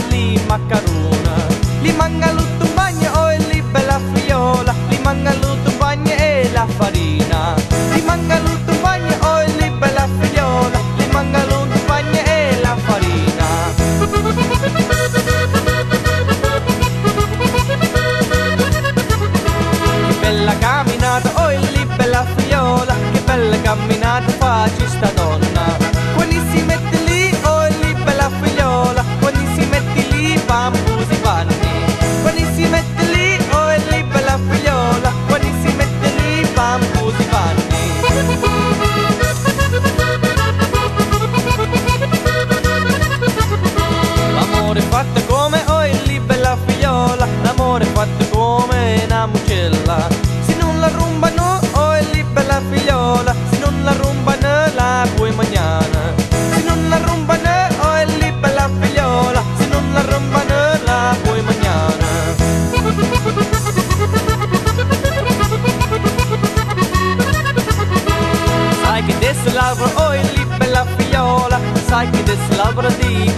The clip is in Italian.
li maccarona, li mangaluto bagna o li bella friola, li mangaluto bagna e la farina, li mangaluto bagna o li bella friola, li mangaluto bagna e la farina. Che bella camminata, oh li bella friola, che bella camminata facci sta donna. Quando si mette lì, oh li bella figliola, quando si mette lì bambu si panni. Quando si mette lì, oh li bella figliola, quando si mette lì bambu si panni. L'amore fatto come, oh li bella figliola, l'amore fatto come una mucella. Se non la rumbano, oh li bella figliola, se non la rumbano la puoi mangiare. Se non la rumbano, oh li bella figliola, se non la rumbano la puoi mangiare. Sai che adesso l'albero, oh li bella figliola, sai che adesso l'albero di